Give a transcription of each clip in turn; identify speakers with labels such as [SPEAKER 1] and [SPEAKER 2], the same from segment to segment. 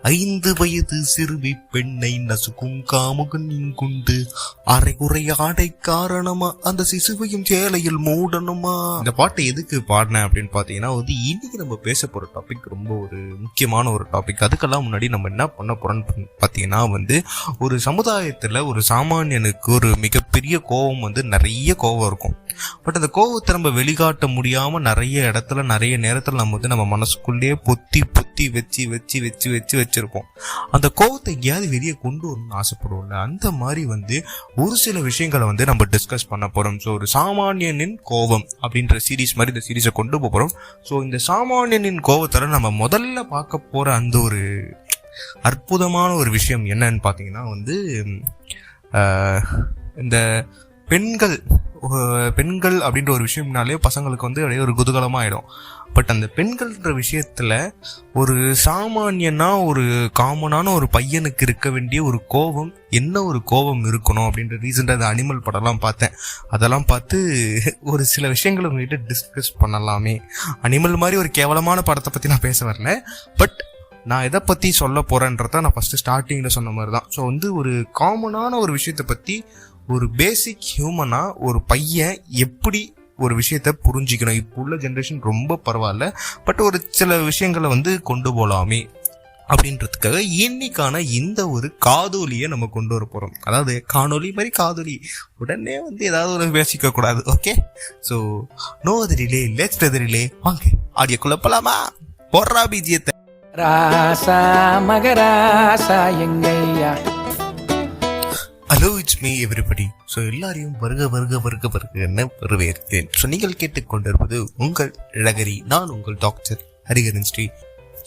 [SPEAKER 1] 5 வயது சிறுமி பெண்ணை நசுக்கும் காமுகன் இங்குண்டு, அரைகுறை ஆடை காரணமா அந்த சிசுவையும் சேலையில் மூடணுமா. இந்த பாட்டை எதுக்கு பாடினேன் அப்படின்னு பாத்தீங்கன்னா இன்னைக்கு நம்ம பேச போற டாபிக் ரொம்ப ஒரு முக்கியமான ஒரு டாபிக். அதுக்கெல்லாம் முன்னாடி நம்ம என்ன பண்ண போறோம்னு பாத்தீங்கன்னா ஒரு சமுதாயத்துல ஒரு சாமானியனுக்கு ஒரு மிகப்பெரிய கோபம் நிறைய கோபம் இருக்கும். பட் அந்த கோபத்தை நம்ம வெளிக்காட்ட முடியாம நிறைய இடத்துல நிறைய நேரத்துல நம்ம மனசுக்குள்ளேயே பொத்தி வச்சு வச்சு வச்சு வச்சு வச்சிருப்போம். அந்த கோபத்தை எங்கேயாவது வெளியே கொண்டு வரணும்னு ஆசைப்படுவோம்ல, அந்த மாதிரி ஒரு சில விஷயங்களை நம்ம டிஸ்கஸ் பண்ண போறோம். ஸோ ஒரு சாமானியனின் கோபம் அப்படின்ற சீரீஸ் மாதிரி இந்த சீரீஸை கொண்டு போறோம். ஸோ இந்த சாமானியனின் கோபத்துல நம்ம முதல்ல பார்க்க போற அந்த ஒரு அற்புதமான ஒரு விஷயம் என்னன்னு பாத்தீங்கன்னா இந்த பெண்கள் அப்படின்ற ஒரு விஷயம்னாலே பசங்களுக்கு அப்படியே ஒரு குதூகலமா ஆயிடும். பட் அந்த பெண்கள்ன்ற விஷயத்துல ஒரு சாமானியனா ஒரு காமனான ஒரு பையனுக்கு இருக்க வேண்டிய ஒரு கோபம், என்ன ஒரு கோபம் இருக்கணும் அப்படின்ற ரீசன்டா அந்த அனிமல் படம்லாம் பார்த்தேன். அதெல்லாம் பார்த்து ஒரு சில விஷயங்களை உங்ககிட்ட டிஸ்கஸ் பண்ணலாமே. அனிமல் மாதிரி ஒரு கேவலமான படத்தை பத்தி நான் பேச வரல, பட் நான் எதை பத்தி சொல்ல போறேன்றத நான் ஃபர்ஸ்ட் ஸ்டார்டிங்ல சொன்ன மாதிரி தான். ஸோ ஒரு காமனான ஒரு விஷயத்தை பத்தி ஒரு பேசிக் ஹியூமனா ஒரு பையன் எப்படி ஒரு விஷயத்த புரிஞ்சுக்கணும். இப்போ உள்ள ஜென்ரேஷன் ரொம்ப பரவாயில்ல, பட் ஒரு சில விஷயங்களை கொண்டு போகலாமே அப்படின்றதுக்காக இன்னைக்கான இந்த ஒரு காதோலியை நம்ம கொண்டு வர போறோம். அதாவது காணொலி மாதிரி காதோலி, உடனே ஏதாவது ஒரு பேசிக்க கூடாது. ஓகே, ஸோ நோ அதிரிலே லெட்ஸ் அதிரிலே வாங்க ஆடியோக்குள்ள போலாமா. போடுறா பீஜியத்தை. ராசா மகராசா எங்கையா. Hello, it's me everybody. So எல்லாரையும் வருக வரவேற்கிறேன். ஸோ நீங்கள் கேட்டுக்கொண்டிருப்பது உங்கள் இளகரி, நான் உங்கள் டாக்டர் ஹரிஹரன் ஸ்ரீ.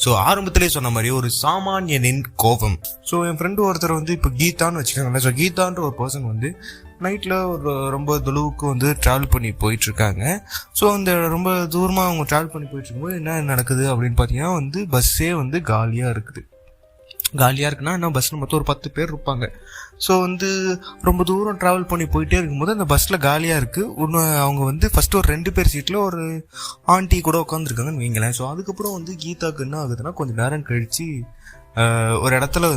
[SPEAKER 1] ஸோ ஆரம்பத்திலே சொன்ன மாதிரி ஒரு சாமானியனின் கோபம். ஸோ என் ஃப்ரெண்டு ஒருத்தர் இப்போ கீதான்னு வச்சுக்கோங்களேன். ஸோ கீதான்ற ஒரு பர்சன் நைட்டில் ஒரு ரொம்ப தொலைவுக்கு ட்ராவல் பண்ணி போயிட்டுருக்காங்க. ஸோ அந்த ரொம்ப தூரமாக அவங்க ட்ராவல் பண்ணி போயிட்டுருக்கும்போது என்ன நடக்குது அப்படின்னு பார்த்தீங்கன்னா பஸ்ஸே காலியாக இருக்குது. காலியாக இருக்குன்னா என்ன, பஸ்ஸில் மொத்தம் ஒரு 10 பேர் இருப்பாங்க. ஸோ ரொம்ப தூரம் ட்ராவல் பண்ணி போயிட்டே இருக்கும்போது அந்த பஸ்ஸில் காலியாக இருக்குது. ஒன்று அவங்க ஃபஸ்ட்டு ஒரு 2 பேர் சீட்டில் ஒரு ஆண்டி கூட உட்காந்துருக்காங்கன்னு வைங்களேன். ஸோ அதுக்கப்புறம் கீதாவுக்கு என்ன ஆகுதுன்னா, கொஞ்சம் நேரம் கழித்து ஒரு இடத்துல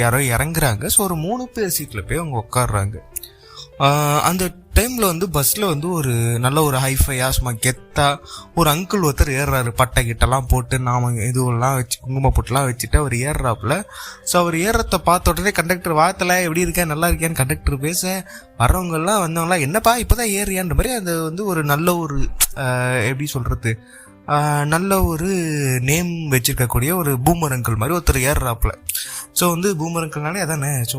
[SPEAKER 1] யாரோ இறங்குறாங்க. ஸோ ஒரு 3 பேர் சீட்டில் போய் அவங்க உட்காடுறாங்க. அந்த டைம்ல பஸ்ல ஒரு நல்ல ஒரு ஹைஃபையா சும்மா கெத்தா ஒரு அங்கிள் ஒருத்தர் ஏறுறாரு. பட்டை கிட்டலாம் போட்டு நாம இதுவெல்லாம் வச்சு குங்கும போட்டுலாம் வச்சுட்டு அவர் ஏறுறாப்புல. ஸோ அவர் ஏறத்தை பார்த்த உடனே கண்டக்டர் வார்த்தல எப்படி இருக்கேன் நல்லா இருக்கேன்னு கண்டக்டர் பேச, வர்றவங்க எல்லாம் வந்தவங்களாம் என்னப்பா இப்பதான் ஏறியான்ற மாதிரி அது ஒரு நல்ல ஒரு எப்படி சொல்றது, நல்ல ஒரு நேம் வச்சிருக்கக்கூடிய ஒரு பூமர் அங்கிள் மாதிரி ஒருத்தர் ஏறுறாப்புல. ஸோ பூமர் அங்கிள்னாலே அதானே. ஸோ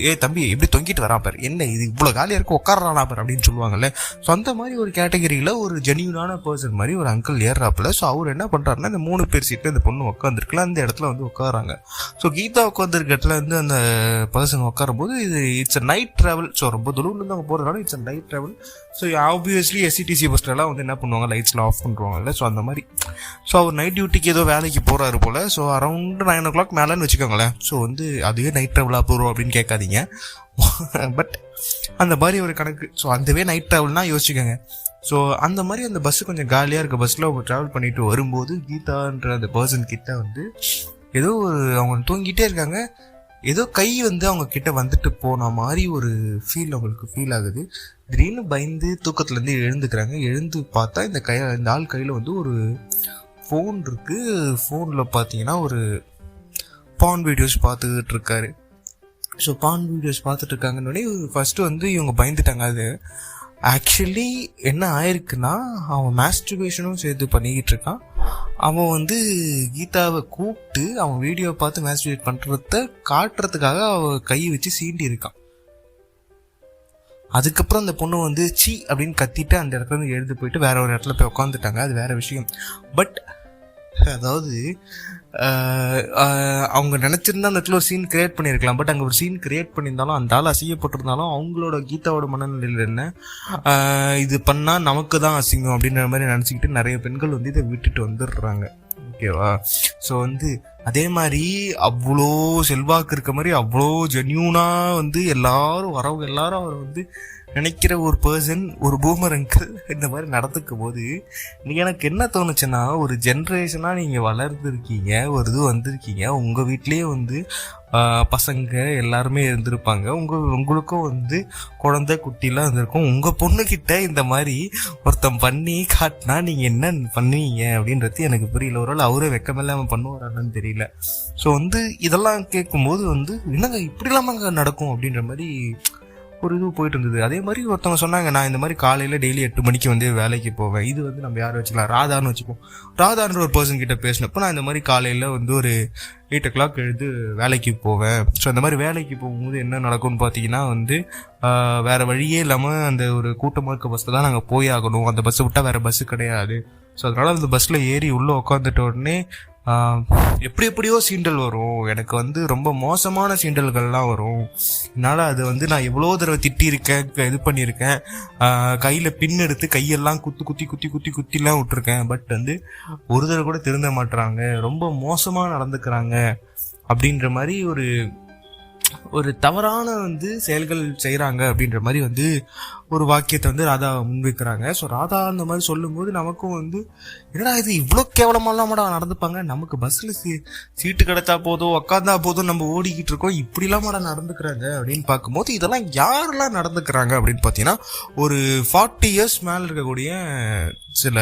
[SPEAKER 1] ஏ தம்பி எப்படி தொங்கிட்டு வரா பாரு, என்ன இது இவ்வளோ காலியாக இருக்கும் உட்காரானா பாரு அப்படின்னு சொல்லுவாங்கல்ல. ஸோ அந்த மாதிரி ஒரு கேட்டகரியில் ஒரு ஜெனியூனான பர்சன் மாதிரி ஒரு அங்கிள் ஏறுறாப்புல. ஸோ அவர் என்ன பண்ணுறாருன்னா, இந்த 3 பேர் சீட்டில் இந்த பொண்ணு உட்காந்துருக்குல அந்த இடத்துல உட்காராங்க. ஸோ கீதா உட்காந்துருக்க இடத்துல அந்த பர்சன் உட்காரும் போது it's a night travel. So ரொம்ப தூரம் அவங்க போகிறதுனால it's a night travel. So obviously SCTC பஸ்லாம் என்ன பண்ணுவாங்க, லைட்ஸ்லாம் ஆஃப் பண்ணுவாங்கல்ல. ஸோ அந்த மாதிரி ஸோ அவர் நைட் டியூட்டிக்கு ஏதோ வேலைக்கு போகிறாரு போல். ஸோ அரௌண்ட் 9 o'clock மேலேன்னு வச்சுக்கோங்களேன். ஸோ அதுவே நைட் ட்ராவலாக போகிறோம் அப்படின்னு கேட்காதீங்க, பட் அந்த மாதிரி ஒரு கணக்கு. ஸோ அதுவே நைட் ட்ராவல்னா யோசிச்சுக்கோங்க. ஸோ அந்த மாதிரி அந்த பஸ்ஸு கொஞ்சம் காலியாக இருக்க பஸ்ஸில் அவங்க ட்ராவல் பண்ணிட்டு வரும்போது கீதான்ற அந்த பர்சன் கிட்ட ஏதோ அவங்க தூங்கிட்டே இருக்காங்க. ஏதோ கை அவங்க கிட்ட வந்துட்டு போன மாதிரி ஒரு அவங்களுக்கு ஃபீல் ஆகுது. திடீர்னு பயந்து தூக்கத்துலேருந்து எழுந்துக்கிறாங்க. எழுந்து பார்த்தா இந்த ஆள் கையில் ஒரு ஃபோன் இருக்கு. ஃபோனில் பார்த்தீங்கன்னா ஒரு பான் வீடியோஸ் பார்த்துக்கிட்டு இருக்காரு. ஸோ பான் வீடியோஸ் பார்த்துட்டு இருக்காங்கன்னே ஃபர்ஸ்ட் இவங்க பயந்துட்டாங்க. அது ஆக்சுவலி என்ன ஆயிருக்குன்னா, அவன் மாஸ்டர்பேஷனும் சேர்த்து பண்ணிக்கிட்டு இருக்கான். அவன் கீதாவை கூப்பிட்டு அவன் வீடியோ பார்த்து மாஸ்டர்பேட் பண்றத காட்டுறதுக்காக அவன் கை வச்சு சீண்டி இருக்கான். அதுக்கப்புறம் அந்த பொண்ணு சீ அப்படின்னு கத்திட்டு அந்த இடத்துல எழுந்து போயிட்டு வேற ஒரு இடத்துல போய் உட்காந்துட்டாங்க. அது வேற விஷயம். பட் அதாவது அவங்க நினைச்சிருந்தா அந்த இடத்துல ஒரு சீன் கிரியேட் பண்ணியிருக்கலாம். பட் அங்கே ஒரு சீன் கிரியேட் பண்ணியிருந்தாலும் அந்த ஆள் அசிங்கப்பட்டிருந்தாலும் அவங்களோட கீதாவோட மனநிலையில் என்ன, இது பண்ணா நமக்கு தான் அசிங்கம் அப்படின்ற மாதிரி நினச்சிக்கிட்டு நிறைய பெண்கள் இதை விட்டுட்டு வந்துடுறாங்க. ஓகேவா? ஸோ அதே மாதிரி அவ்வளோ செல்வாக்கு இருக்க மாதிரி அவ்வளோ ஜென்யூனா எல்லாரும் வரவங்க எல்லாரும் அவர் நினைக்கிற ஒரு பர்சன், ஒரு பூமர் அங்கிள் இந்த மாதிரி நடந்துக்கும் போது எனக்கு என்ன தோணுச்சுன்னா, ஒரு ஜென்ரேஷனா நீங்க வளர்ந்துருக்கீங்க, ஒரு இது வந்திருக்கீங்க, உங்க வீட்லயே வந்து பசங்க எல்லாருமே இருந்திருப்பாங்க, உங்களுக்கும் வந்து குழந்தை குட்டிலாம் இருந்திருக்கும். உங்க பொண்ணுகிட்ட இந்த மாதிரி ஒருத்தன் பண்ணி காட்டினா நீங்க என்ன பண்ணுவீங்க அப்படின்றது எனக்கு புரியல. ஒருவேளை அவரே வெக்கமில்லாம பண்ணுவாரான்னு தெரியல. ஸோ வந்து இதெல்லாம் கேட்கும்போது வந்து என்னங்க இப்படி இல்லாமங்க நடக்கும் அப்படின்ற மாதிரி ஒரு இது போயிட்டு இருந்தது. அதே மாதிரி ஒருத்தவங்க சொன்னாங்க, நான் இந்த மாதிரி காலையில் டெய்லி 8 மணிக்கு வந்து வேலைக்கு போவேன். இது வந்து நம்ம யாரை வச்சுக்கலாம், ராதான்னு வச்சுப்போம். ராதான்ற ஒரு பர்சன் கிட்ட பேசினப்போ நான் இந்த மாதிரி காலையில் வந்து ஒரு 8 o'clock எழுந்து வேலைக்கு போவேன். ஸோ அந்த மாதிரி வேலைக்கு போகும்போது என்ன நடக்கும்னு பார்த்தீங்கன்னா வந்து வேற வழியே இல்லாமல் அந்த ஒரு கூட்டமாக இருக்க பஸ்ஸில் தான் நாங்கள் போய் ஆகணும். அந்த பஸ்ஸை விட்டால் வேற பஸ்ஸு கிடையாது. ஸோ அதனால அந்த பஸ்ஸில் ஏறி உள்ளே உட்காந்துட்ட உடனே எப்படியோ சீண்டல் வரும். எனக்கு வந்து ரொம்ப மோசமான சீண்டல்கள்லாம் வரும். என்னால் அது வந்து நான் எவ்வளோ தடவை திட்டியிருக்கேன், இது பண்ணியிருக்கேன், கையில் பின் எடுத்து கையெல்லாம் குத்திலாம் விட்டுருக்கேன். பட் வந்து ஒரு தடவை கூட திருந்த மாட்டுறாங்க, ரொம்ப மோசமாக நடந்துக்கிறாங்க அப்படின்ற மாதிரி ஒரு தவறான வந்து செயல்கள் செய்கிறாங்க அப்படின்ற மாதிரி வந்து ஒரு வாக்கியத்தை வந்து ராதா முன்வைக்கிறாங்க. ஸோ ராதா அந்த மாதிரி சொல்லும்போது நமக்கும் வந்து என்னடா இது இவ்வளோ கேவலமாலாமடா நடந்துப்பாங்க, நமக்கு பஸ்ஸில் சீட்டு கிடைச்சா போதும், உக்காந்தா போதும், நம்ம ஓடிக்கிட்டு இருக்கோம், இப்படிலாமாடா நடந்துக்கிறாங்க அப்படின்னு பார்க்கும்போது இதெல்லாம் யாரெல்லாம் நடந்துக்கிறாங்க அப்படின்னு பார்த்தீங்கன்னா ஒரு 40 years மேலே இருக்கக்கூடிய சில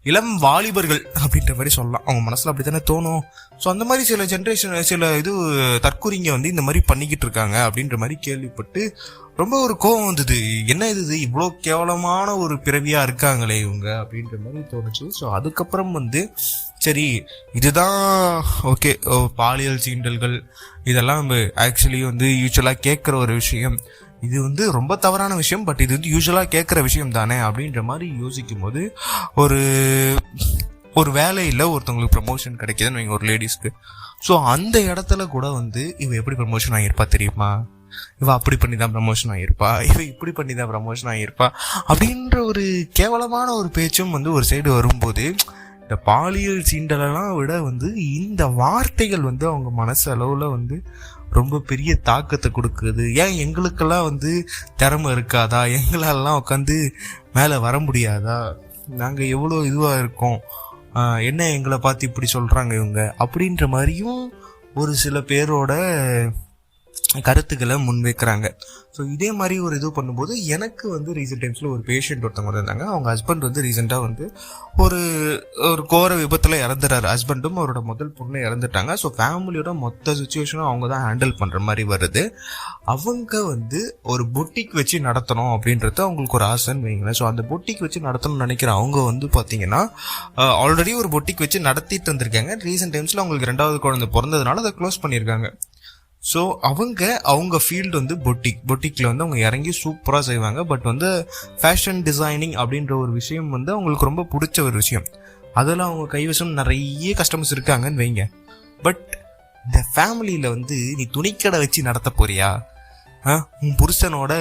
[SPEAKER 1] இளம் வாலிபர்கள் அப்படின்ற மாதிரி சொல்லலாம். அவங்க மனசுல அப்படித்தானே தோணும். ஸோ அந்த மாதிரி சில ஜென்ரேஷன் சில இது தற்கொலைங்க வந்து இந்த மாதிரி பண்ணிக்கிட்டு இருக்காங்க அப்படின்ற மாதிரி கேள்விப்பட்டு ரொம்ப ஒரு கோபம் வந்தது. என்ன இது இவ்வளோ கேவலமான ஒரு பிறவியா இருக்காங்களே இவங்க அப்படின்ற மாதிரி தோணுச்சு. ஸோ அதுக்கப்புறம் வந்து சரி இதுதான் ஓகே, பாலியல் சீண்டல்கள் இதெல்லாம் நம்ம ஆக்சுவலி வந்து யூஸ்வலாக கேட்குற ஒரு விஷயம், இது வந்து ரொம்ப தவறான விஷயம், பட் இது வந்து யூஸ்வலாக கேட்குற விஷயம் தானே அப்படின்ற மாதிரி யோசிக்கும் போது ஒரு வேலையில் ஒருத்தவங்களுக்கு ப்ரமோஷன் கிடைக்கிதுன்னு வைங்க, ஒரு லேடிஸ்க்கு. ஸோ அந்த இடத்துல கூட வந்து இவ எப்படி ப்ரமோஷன் ஆகியிருப்பா தெரியுமா, இவ அப்படி பண்ணி தான் ப்ரமோஷன் ஆகியிருப்பா, இவ இப்படி பண்ணி தான் ப்ரமோஷன் ஆகியிருப்பா அப்படின்ற ஒரு கேவலமான ஒரு பேச்சும் வந்து ஒரு சைடு வரும்போது, இந்த பாலியல் சீண்டலெல்லாம் விட வந்து இந்த வார்த்தைகள் வந்து அவங்க மனசு அளவில் வந்து ரொம்ப பெரிய தாக்கத்தை கொடுக்குது. ஏன் எங்களுக்கெல்லாம் வந்து திறமை இருக்காதா, எங்களெல்லாம் உட்காந்து மேலே வர முடியாதா, நாங்கள் எவ்வளோ இதுவாக இருக்கோம், என்ன எங்களை பார்த்து இப்படி சொல்கிறாங்க இவங்க அப்படின்ற மாதிரியும் ஒரு சில பேரோட கருத்துக்களை முன்வைக்கிறாங்க. ஸோ இதே மாதிரி ஒரு இது பண்ணும்போது எனக்கு வந்து ரீசெண்ட் டைம்ஸில் ஒரு பேஷண்ட் ஒருத்தவங்க இருந்தாங்க. அவங்க ஹஸ்பண்ட் வந்து ரீசெண்டாக வந்து ஒரு கோர விபத்தில் இறந்துறாரு. ஹஸ்பண்டும் அவரோட முதல் பொண்ணு இறந்துட்டாங்க. ஸோ ஃபேமிலியோட மொத்த சுச்சுவேஷனும் அவங்க தான் ஹேண்டில் பண்ணுற மாதிரி வருது. அவங்க வந்து ஒரு பொட்டிக் வச்சு நடத்தணும் அப்படின்றது அவங்களுக்கு ஒரு ஆசைன்னு வைங்களேன். ஸோ அந்த பொட்டிக் வச்சு நடத்தணும்னு நினைக்கிற அவங்க வந்து பார்த்தீங்கன்னா ஆல்ரெடி ஒரு பொட்டிக் வச்சு நடத்திட்டு வந்திருக்காங்க. ரீசெண்ட் டைம்ஸில் அவங்களுக்கு 2வது குழந்தை பிறந்ததுனால அதை க்ளோஸ் பண்ணியிருக்காங்க. ஸோ அவங்க ஃபீல்டு வந்து பொட்டிக்கில் வந்து அவங்க இறங்கி சூப்பராக செய்வாங்க. பட் வந்து ஃபேஷன் டிசைனிங் அப்படின்ற ஒரு விஷயம் வந்து அவங்களுக்கு ரொம்ப பிடிச்ச ஒரு விஷயம். அதில் அவங்க கைவசம் நிறைய கஸ்டமர்ஸ் இருக்காங்கன்னு வைங்க. பட் இந்த ஃபேமிலியில் வந்து நீ துணிக்கடை வச்சு நடத்த போறியா, உன் புருஷனோட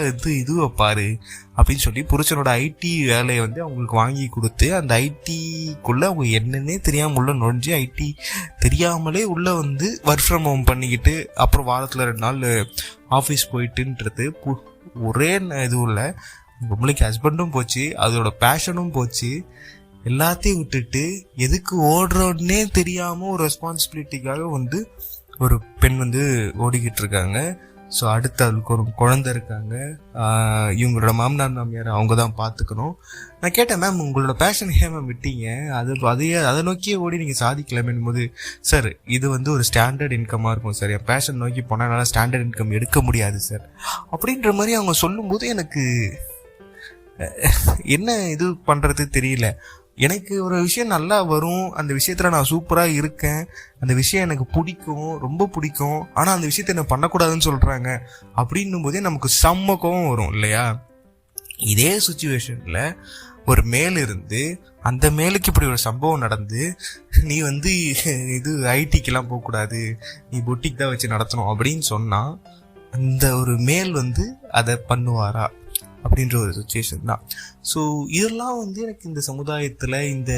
[SPEAKER 1] இதுவை பாரு அப்படின்னு சொல்லி புருஷனோட ஐடி வேலையை வந்து அவங்களுக்கு வாங்கி கொடுத்து அந்த ஐடிக்குள்ளே அவங்க என்னன்னே தெரியாமல் உள்ள நுழைஞ்சு ஐடி தெரியாமலே உள்ளே வந்து ஒர்க் ஃப்ரம் ஹோம் பண்ணிக்கிட்டு அப்புறம் வாரத்தில் 2 நாள் ஆஃபீஸ் போயிட்டுன்றது ஒரே இதுவில் உங்களுக்கு ஹஸ்பண்டும் போச்சு, அதோட பேஷனும் போச்சு. எல்லாத்தையும் விட்டுட்டு எதுக்கு ஓடுறோன்னே தெரியாமல் ஒரு ரெஸ்பான்சிபிலிட்டிக்காக வந்து ஒரு பெண் வந்து ஓடிக்கிட்டு இருக்காங்க. ஸோ அடுத்து அதுக்கு ஒரு குழந்தை இருக்காங்க. இவங்களோட மாமனார் மாமியார் அவங்க தான் பார்த்துக்கணும். நான் கேட்டேன், மேம் உங்களோட பேஷன் ஏன் மேம் விட்டீங்க, அதை நோக்கியே ஓடி நீங்கள் சாதிக்கலாமேன் போது, சார் இது வந்து ஒரு ஸ்டாண்டர்ட் இன்கமாக இருக்கும் சார், என் பேஷன் நோக்கி போனால் என்னால் ஸ்டாண்டர்ட் இன்கம் எடுக்க முடியாது சார் அப்படின்ற மாதிரி அவங்க சொல்லும்போது எனக்கு என்ன இது பண்ணுறது தெரியல. எனக்கு ஒரு விஷயம் நல்லா வரும், அந்த விஷயத்தில் நான் சூப்பராக இருக்கேன், அந்த விஷயம் எனக்கு பிடிக்கும், ரொம்ப பிடிக்கும், ஆனால் அந்த விஷயத்தை என்ன பண்ணக்கூடாதுன்னு சொல்கிறாங்க அப்படின்னும் போதே நமக்கு செம்ம கோவம் வரும் இல்லையா. இதே சுச்சுவேஷனில் ஒரு மேல் இருந்து அந்த மேலுக்கு இப்படி ஒரு சம்பவம் நடந்து நீ வந்து இது ஐடிக்கெல்லாம் போகக்கூடாது, நீ பொட்டிக் தான் வச்சு நடத்தணும் அப்படின்னு சொன்னால் அந்த ஒரு மேல் வந்து அதை பண்ணுவாரா அப்படின்ற ஒரு சுச்சுவேஷன் தான். ஸோ இதெல்லாம் வந்து எனக்கு இந்த சமுதாயத்தில் இந்த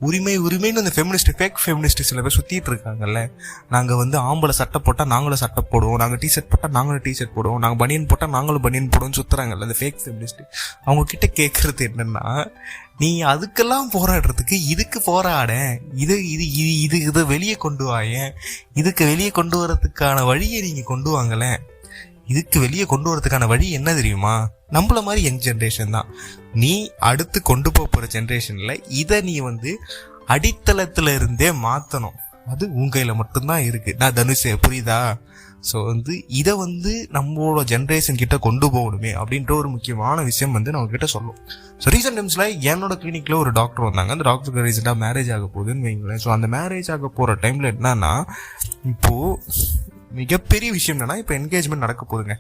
[SPEAKER 1] உரிமைன்னு அந்த ஃபேக் ஃபெமினிஸ்ட் சில பேர் சுத்திட்டு இருக்காங்கல்ல. நாங்க வந்து ஆம்பளை சட்டை போட்டா நாங்களும் சட்டை போடுவோம், நாங்க டிஷர்ட் போட்டா நாங்களும் டிஷர்ட் போடுவோம், நாங்க பனியன் போட்டா நாங்களும் பனியன் போடுவோம் சுத்துறாங்கல்ல அந்த ஃபேக் ஃபெமினிஸ்ட். அவங்க கிட்ட கேட்கறது என்னன்னா, நீ அதுக்கெல்லாம் போராடுறதுக்கு இதுக்கு போராட, இதை வெளியே கொண்டு வாயேன், இதுக்கு வெளியே கொண்டு வரதுக்கான வழியை நீங்க கொண்டு வாங்கலேன். இதுக்கு வெளியே கொண்டு வரதுக்கான வழி என்ன தெரியுமா? நம்மள மாதிரி யங் ஜென்ரேஷன் தான். நீ அடுத்து கொண்டு போற ஜென்ரேஷன்ல இதை நீ வந்து அடித்தளத்துல இருந்தே மாத்தணும். அது உன் கையில மட்டும்தான் இருக்கு. நான் தனுஷ், புரியுதா? ஸோ வந்து இதை வந்து நம்மளோட ஜென்ரேஷன் கிட்ட கொண்டு போகணுமே அப்படின்ற ஒரு முக்கியமான விஷயம் வந்து நம்ம கிட்ட சொல்லும். ஸோ ரீசெண்ட் டைம்ஸ்ல என்னோட கிளினிக்ல ஒரு டாக்டர் வந்தாங்க. அந்த டாக்டருக்கு ரீசெண்டாக மேரேஜ் ஆக போகுதுன்னு வைங்களேன். ஸோ அந்த மேரேஜ் ஆக போற டைம்ல என்னன்னா, இப்போ மிகப்பெரிய விஷயம் என்னன்னா, இப்போ என்கேஜ்மெண்ட் நடக்க போகுதுங்க.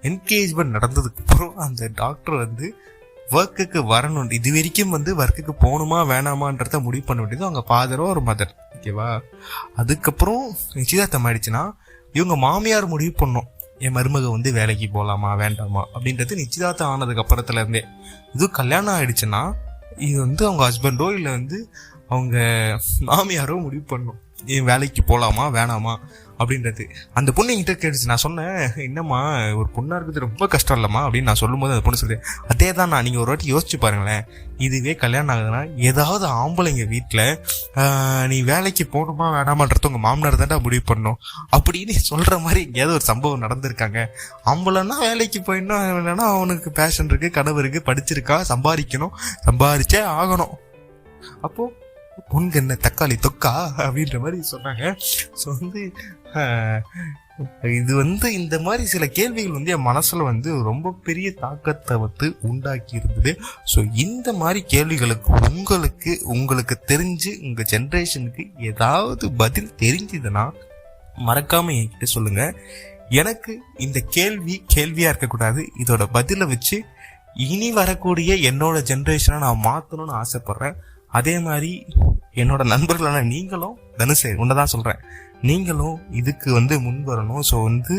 [SPEAKER 1] என்கேஜ்மெண்ட் நடந்ததுக்கு அப்புறம் அந்த டாக்டர் வந்து ஒர்க்குக்கு வரணும். இது வரைக்கும் வந்து ஒர்க்குக்கு போகணுமா வேணாமான்றத முடிவு பண்ண வேண்டியது அவங்க ஃபாதரோ ஒரு மதர், ஓகேவா? அதுக்கப்புறம் நிச்சயதார்த்தம் ஆயிடுச்சுன்னா இவங்க மாமியார் முடிவு பண்ணும், என் மருமக வந்து வேலைக்கு போகலாமா வேண்டாமா அப்படின்றது. நிச்சயதார்த்தம் ஆனதுக்கு அப்புறத்துல இருந்தே. இது கல்யாணம் ஆயிடுச்சுன்னா இது வந்து அவங்க ஹஸ்பண்டோ இல்லை வந்து அவங்க மாமியாரோ முடிவு பண்ணும், என் வேலைக்கு போகலாமா வேணாமா அப்படின்றது. அந்த பொண்ணு என்கிட்ட கேட்டுச்சு. நான் சொன்னேன், என்னம்மா ஒரு பொண்ணா இருக்கிறது ரொம்ப கஷ்டம் இல்லம்மா அப்படின்னு நான் சொல்லும் போது அந்த பொண்ணு சொல்லுது, அதே தான் நான். நீங்க ஒரு வாட்டி யோசிச்சு பாருங்களேன், இதுவே கல்யாணம் ஆகுதுன்னா ஏதாவது ஆம்பளைங்க வீட்டுல நீ வேலைக்கு போகணுமா வேணாமான்றது உங்க மாமனார் தான்டா முடிவு பண்ணணும் அப்படின்னு சொல்ற மாதிரி எங்கேயாவது ஒரு சம்பவம் நடந்திருக்காங்க? ஆம்பளைன்னா வேலைக்கு போயிடணும், இல்லைன்னா அவனுக்கு பேஷன் இருக்கு, கனவு இருக்கு, படிச்சிருக்கா, சம்பாதிக்கணும், சம்பாதிச்சே ஆகணும். அப்போ பொண்ணுக்கு என்ன தக்காளி தொக்கா அப்படின்ற மாதிரி சொன்னாங்க. ஸோ வந்து இது வந்து இந்த மாதிரி சில கேள்விகள் வந்து என் மனசுல வந்து ரொம்ப பெரிய தாக்கத்தை வந்து உண்டாக்கி இருந்தது. ஸோ இந்த மாதிரி கேள்விகளுக்கு உங்களுக்கு தெரிஞ்சு உங்க ஜென்ரேஷனுக்கு ஏதாவது பதில் தெரிஞ்சதுன்னா மறக்காம என்கிட்ட சொல்லுங்க. எனக்கு இந்த கேள்வியா இருக்கக்கூடாது. இதோட பதிலை வச்சு இனி வரக்கூடிய என்னோட ஜென்ரேஷனை நான் மாத்தணும்னு ஆசைப்படுறேன். அதே மாதிரி என்னோட நண்பர்களான நீங்களும், தனுஷ் உன்னதான் சொல்றேன், நீங்களும் இதுக்கு வந்து முன் வரணும். ஸோ வந்து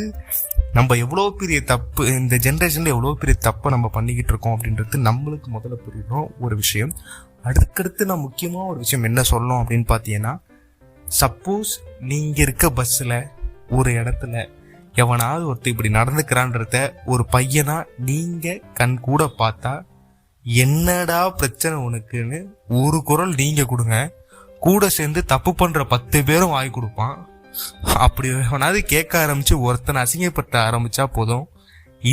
[SPEAKER 1] நம்ம எவ்வளோ பெரிய தப்பு, இந்த ஜென்ரேஷன்ல எவ்வளோ பெரிய தப்பை நம்ம பண்ணிக்கிட்டு இருக்கோம் அப்படின்றது நம்மளுக்கு முதல்ல புரியணும் ஒரு விஷயம். அடுத்தடுத்து நான் முக்கியமாக ஒரு விஷயம் என்ன சொல்லணும் அப்படின்னு பார்த்தீங்கன்னா, சப்போஸ் நீங்க இருக்க பஸ்ஸில் ஒரு இடத்துல எவனாவது ஒருத்தர் இப்படி நடந்துக்கிறான்றத ஒரு பையனா நீங்க கண் கூட பார்த்தா, என்னடா பிரச்சனை உனக்குன்னு ஒரு குரல் நீங்க கொடுங்க. கூட சேர்ந்து தப்பு பண்ற 10 பேரும் வாய் கொடுப்பான். அப்படி எவனாவது கேட்க ஆரம்பிச்சு ஒருத்தனை அசிங்கப்பட்ட ஆரம்பிச்சா போதும்,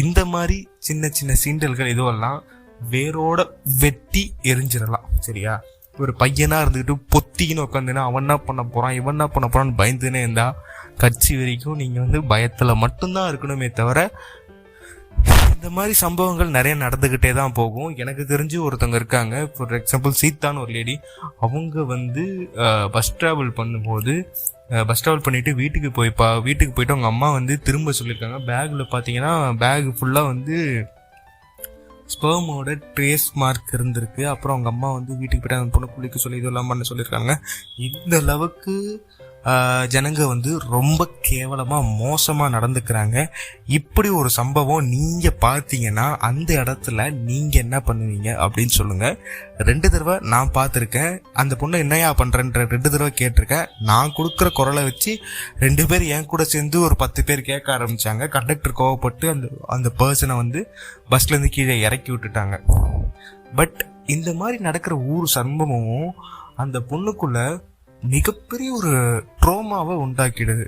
[SPEAKER 1] இந்த மாதிரி சின்ன சின்ன சீண்டல்கள் இதுவெல்லாம் வேரோட வெட்டி எரிஞ்சிடலாம். சரியா? ஒரு பையனா இருந்துக்கிட்டு பொத்திக்கின்னு உட்காந்துன்னா அவன் என்ன பண்ண போறான் இவன் என்ன பண்ண போறான்னு பயந்துன்னே இருந்தா கட்சி வரைக்கும் நீங்க வந்து பயத்துல மட்டும்தான் இருக்கணுமே தவிர இந்த மாதிரி சம்பவங்கள் நிறைய நடந்துகிட்டே தான் போகும். எனக்கு தெரிஞ்சு ஒருத்தவங்க இருக்காங்க, ஃபார் எக்ஸாம்பிள் சீதான்னு ஒரு லேடி. அவங்க வந்து பஸ் டிராவல் பண்ணும்போது பண்ணிட்டு வீட்டுக்கு போயிட்டு அவங்க அம்மா வந்து திரும்ப சொல்லியிருக்காங்க. பேக்ல பாத்தீங்கன்னா பேக் ஃபுல்லா வந்து ஸ்பெர்மோட ட்ரேஸ் மார்க் இருந்திருக்கு. அப்புறம் அவங்க அம்மா வந்து வீட்டுக்கு போயிட்டு அந்த பொண்ணு குளிக்க சொல்லி இதெல்லாம் பண்ண சொல்லியிருக்காங்க. இந்த அளவுக்கு ஜனங்க வந்து ரொம்ப கேவலமா மோசமா நடந்துக்கிறாங்க. இப்படி ஒரு சம்பவம் நீங்க பார்த்தீங்கன்னா அந்த இடத்துல நீங்க என்ன பண்ணுவீங்க அப்படின்னு சொல்லுங்க. 2 தடவை நான் பார்த்துருக்கேன். அந்த பொண்ணு என்னையா பண்றேன்ற 2 தடவை கேட்டிருக்கேன். நான் கொடுக்குற குரலை வச்சு 2 பேர் என் கூட சேர்ந்து ஒரு 10 பேர் கேட்க ஆரம்பிச்சாங்க. கண்டக்டர் கோவப்பட்டு அந்த பர்சனை வந்து பஸ்ல இருந்து கீழே இறக்கி விட்டுட்டாங்க. பட் இந்த மாதிரி நடக்கிற ஊர் சம்பவமும் அந்த பொண்ணுக்குள்ள மிகப்பெரிய ஒரு ட்ரோமாவை உண்டாக்கிடுது,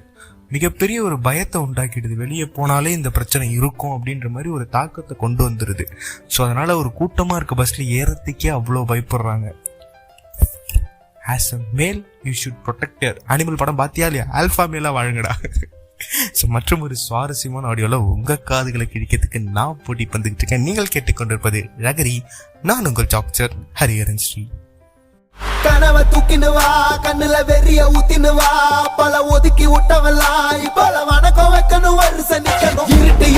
[SPEAKER 1] மிகப்பெரிய ஒரு பயத்தை உண்டாக்கிடுது. வெளியே போனாலே இந்த பிரச்சனை இருக்கும் அப்படின்ற மாதிரி ஒரு தாக்கத்தை கொண்டு வந்துருது. ஸோ அதனால ஒரு கூட்டமா இருக்க பஸ்ல ஏறத்துக்கே அவ்வளோ பயப்படுறாங்க. ஆஸ் அ மேல் you should protect your animal. படம் பாத்தியா இல்லையா? ஆல்ஃபா மேலா வாழுங்கடா. ஸோ மற்றும் ஒரு சுவாரஸ்யமான ஆடியோல உங்க காதுகளை கிழிக்கிறதுக்கு நான் போட்டி வந்துகிட்டு இருக்கேன். நீங்கள் கேட்டுக்கொண்டிருப்பது ரகரி. நான் உங்கள் டாக்டர் ஹரிஹரன் ஸ்ரீ.
[SPEAKER 2] கனவை தூக்கினுவா, கண்ணுல வெறிய ஊத்தினுவா, பல ஒதுக்கி விட்டவெல்லாம் இப்பல வணக்கம் வைக்கணும், வருஷ நிக்கணும். இருட்டு